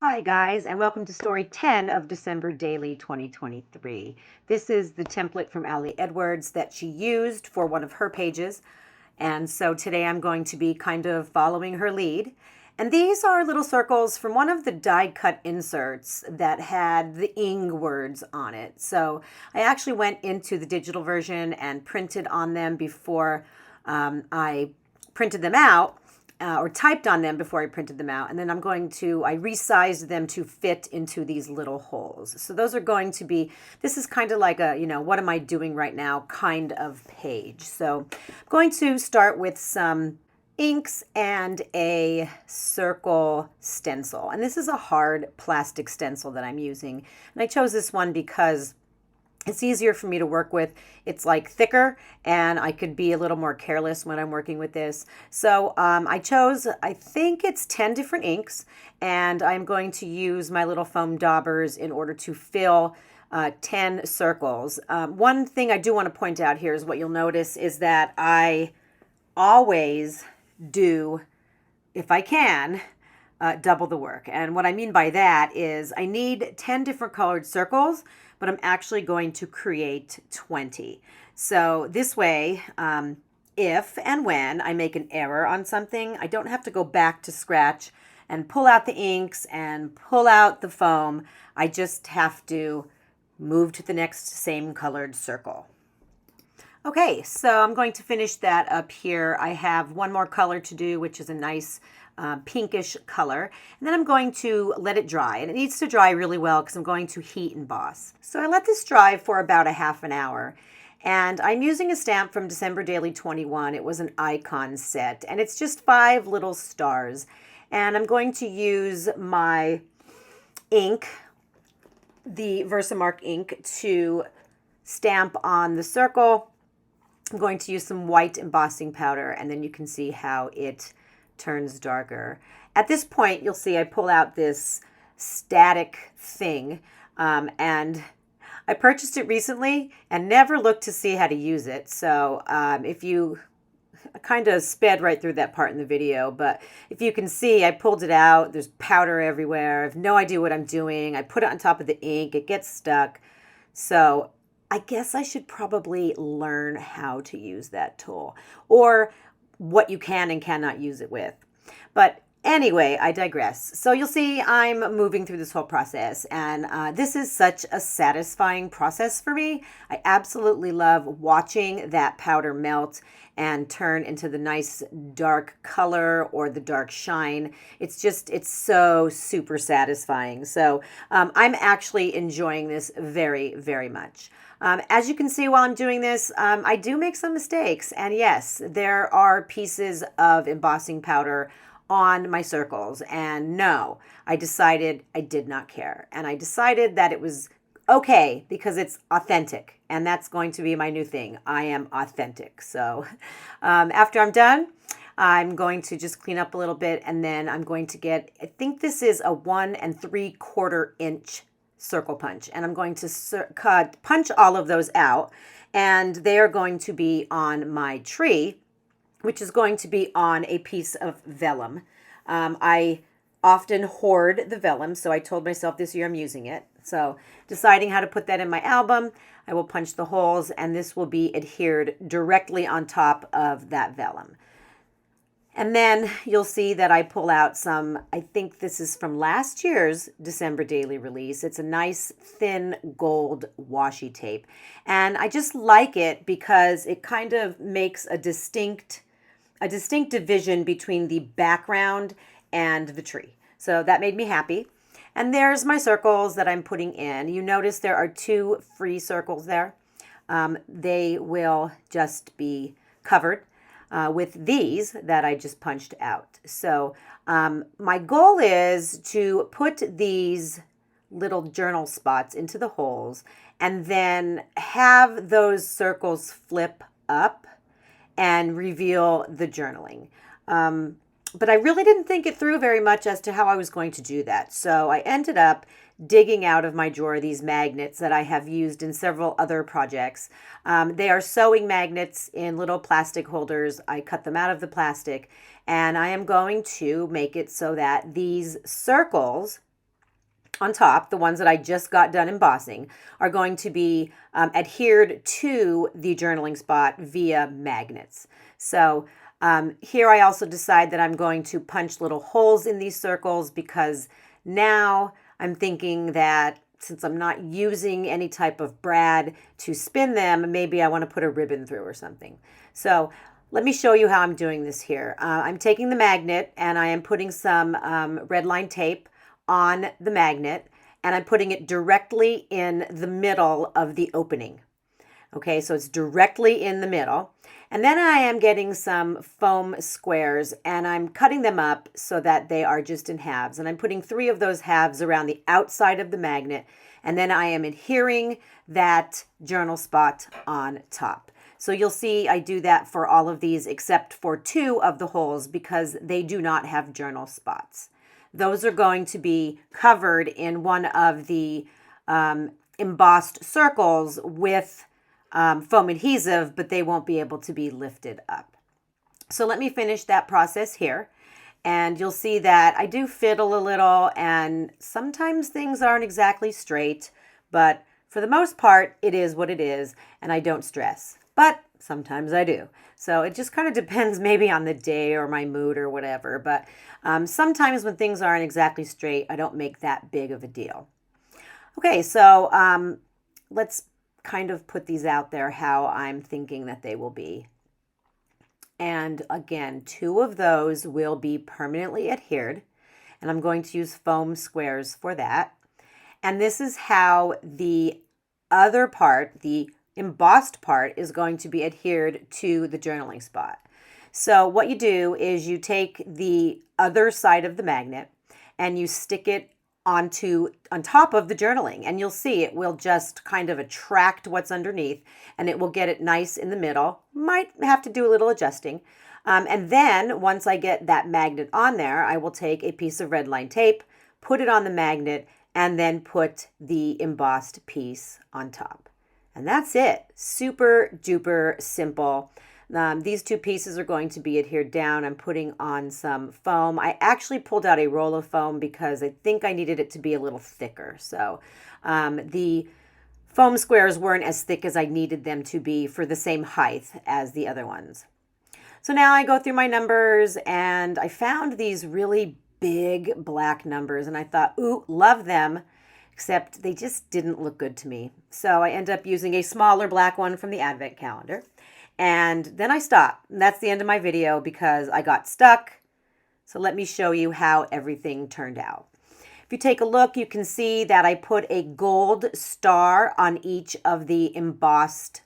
Hi, guys, and welcome to Story 10 of December Daily 2023. This is the template from Ali Edwards that she used for one of her pages. And so today I'm going to be kind of following her lead. And these are little circles from one of the die cut inserts that had the ing words on it. So I actually went into the digital version and printed on them before I printed them out. Or typed on them before I printed them out. And then I resized them to fit into these little holes. So those are going to be, this is kind of like a, what am I doing right now kind of page. So I'm going to start with some inks and a circle stencil. And this is a hard plastic stencil that I'm using. And I chose this one because it's easier for me to work with. It's like thicker and I could be a little more careless when I'm working with this. So I chose, I think it's 10 different inks, and I'm going to use my little foam daubers in order to fill 10 circles. One thing I do want to point out here is what you'll notice is that I always do, if I can, double the work. And what I mean by that is I need 10 different colored circles, but I'm actually going to create 20. So this way, if and when I make an error on something, I don't have to go back to scratch and pull out the inks and pull out the foam. I just have to move to the next same colored circle. Okay, so I'm going to finish that up here. I have one more color to do, which is a nice pinkish color. And then I'm going to let it dry. And it needs to dry really well because I'm going to heat emboss. So I let this dry for about a half an hour. And I'm using a stamp from December Daily 21. It was an icon set. And it's just 5 little stars. And I'm going to use my ink, the Versamark ink, to stamp on the circle. I'm going to use some white embossing powder, and then you can see how it turns darker. At this point, you'll see I pull out this static thing, and I purchased it recently and never looked to see how to use it. So if you I kind of sped right through that part in the video, but if you can see, I pulled it out. There's powder everywhere. I have no idea what I'm doing. I put it on top of the ink. It gets stuck. So I guess I should probably learn how to use that tool or what you can and cannot use it with. But anyway, I digress. So you'll see I'm moving through this whole process, and this is such a satisfying process for me. I absolutely love watching that powder melt and turn into the nice dark color or the dark shine. It's so super satisfying. So I'm actually enjoying this very, very much. As you can see while I'm doing this, I do make some mistakes. And yes, there are pieces of embossing powder on my circles. And no, I decided I did not care. And I decided that it was okay because it's authentic. And that's going to be my new thing. I am authentic. So after I'm done, I'm going to just clean up a little bit, and then I'm going to get, I think this is a 1 3/4 inch circle punch, and I'm going to punch all of those out, and they are going to be on my tree, which is going to be on a piece of vellum. I often hoard the vellum, so I told myself this year I'm using it. So deciding how to put that in my album, I will punch the holes, and this will be adhered directly on top of that vellum. And then you'll see that I pull out some, I think this is from last year's December Daily release. It's a nice thin gold washi tape. And I just like it because it kind of makes a distinct division between the background and the tree. So that made me happy. And there's my circles that I'm putting in. You notice there are 2 free circles there. They will just be covered with these that I just punched out. So my goal is to put these little journal spots into the holes and then have those circles flip up and reveal the journaling. But I really didn't think it through very much as to how I was going to do that. So I ended up digging out of my drawer these magnets that I have used in several other projects. They are sewing magnets in little plastic holders. I cut them out of the plastic, and I am going to make it so that these circles on top, the ones that I just got done embossing, are going to be adhered to the journaling spot via magnets. So here I also decide that I'm going to punch little holes in these circles because now I'm thinking that since I'm not using any type of brad to spin them, maybe I want to put a ribbon through or something. So let me show you how I'm doing this here. I'm taking the magnet and I am putting some red line tape on the magnet, and I'm putting it directly in the middle of the opening. Okay, so it's directly in the middle. And then I am getting some foam squares and I'm cutting them up so that they are just in halves. And I'm putting 3 of those halves around the outside of the magnet. And then I am adhering that journal spot on top. So you'll see I do that for all of these except for 2 of the holes because they do not have journal spots. Those are going to be covered in one of the embossed circles with foam adhesive, but they won't be able to be lifted up. So let me finish that process here. And you'll see that I do fiddle a little and sometimes things aren't exactly straight, but for the most part, it is what it is and I don't stress. But sometimes I do. So it just kind of depends maybe on the day or my mood or whatever. But sometimes when things aren't exactly straight, I don't make that big of a deal. Okay, so let's kind of put these out there how I'm thinking that they will be. And again, 2 of those will be permanently adhered. And I'm going to use foam squares for that. And this is how the other part, the embossed part, is going to be adhered to the journaling spot. So what you do is you take the other side of the magnet and you stick it on top of the journaling, and you'll see it will just kind of attract what's underneath and it will get it nice in the middle. Might have to do a little adjusting. And then once I get that magnet on there, I will take a piece of red line tape, put it on the magnet, and then put the embossed piece on top. And that's it. Super duper simple. These 2 pieces are going to be adhered down. I'm putting on some foam. I actually pulled out a roll of foam because I think I needed it to be a little thicker. So the foam squares weren't as thick as I needed them to be for the same height as the other ones. So now I go through my numbers and I found these really big black numbers and I thought, ooh, love them. Except they just didn't look good to me. So I end up using a smaller black one from the Advent calendar. And then I stop. And that's the end of my video because I got stuck. So let me show you how everything turned out. If you take a look, you can see that I put a gold star on each of the embossed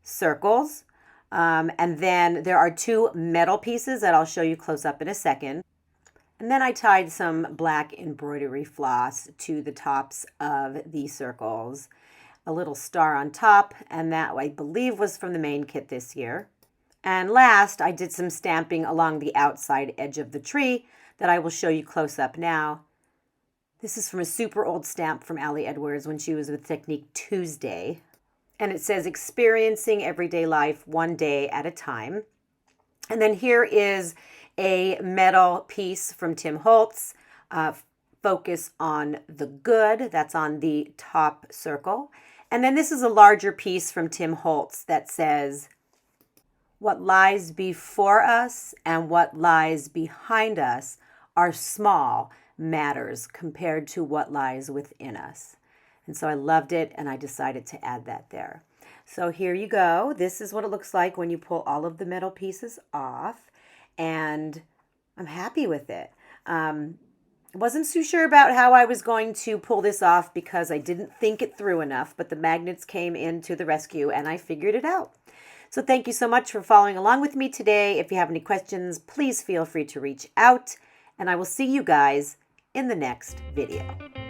circles. And then there are 2 metal pieces that I'll show you close up in a second. And then I tied some black embroidery floss to the tops of the circles. A little star on top, and that I believe was from the main kit this year. And last, I did some stamping along the outside edge of the tree that I will show you close up now. This is from a super old stamp from Allie Edwards when she was with Technique Tuesday. And it says, experiencing everyday life one day at a time. And then here is a metal piece from Tim Holtz, focus on the good, that's on the top circle. And then this is a larger piece from Tim Holtz that says, what lies before us and what lies behind us are small matters compared to what lies within us. And so I loved it and I decided to add that there. So here you go. This is what it looks like when you pull all of the metal pieces off. And I'm happy with it. Wasn't too sure about how I was going to pull this off because I didn't think it through enough, but the magnets came in to the rescue and I figured it out. So thank you so much for following along with me today. If you have any questions, please feel free to reach out and I will see you guys in the next video.